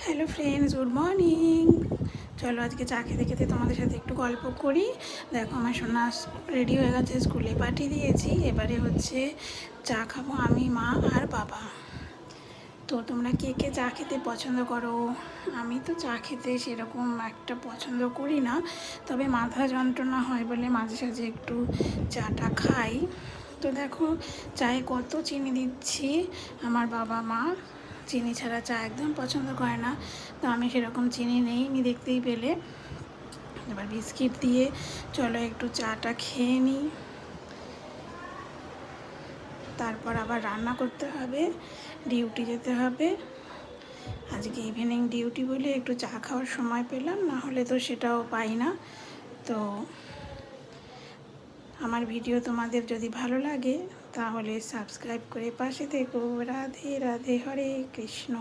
Hello friends, good morning. চলো আজকে চা খেতে খেতে তোমাদের সাথে একটু গল্প করি। দেখো আমার সোনা রেডি হয়ে গেছে, স্কুলে পাঠিয়ে দিয়েছি। এবারে হচ্ছে চা খাবো আমি, মা আর বাবা। তো তোমরা কে কে চা খেতে পছন্দ করো? আমি তো চা খেতে সেরকম একটা পছন্দ করি না, তবে মাথা যন্ত্রণা হয় বলে মাঝে সাঝে একটু চাটা খাই। তো দেখো চায়ে কত চিনি দিচ্ছি। আমার বাবা মা চিনি ছাড়া চা একদম পছন্দ করে না, তো আমি সেরকম চিনি নেইনি দেখতেই পেলে। এবার বিস্কিট দিয়ে চলো একটু চাটা খেয়ে নিই, তারপর আবার রান্না করতে হবে, ডিউটি যেতে হবে। আজকে ইভিনিং ডিউটি বলে একটু চা খাওয়ার সময় পেলাম, না হলে তো সেটাও পাই না। তো আমার ভিডিও তোমাদের যদি ভালো লাগে তাহলে সাবস্ক্রাইব করে পাশে থেকো। রাধে রাধে, হরে কৃষ্ণ।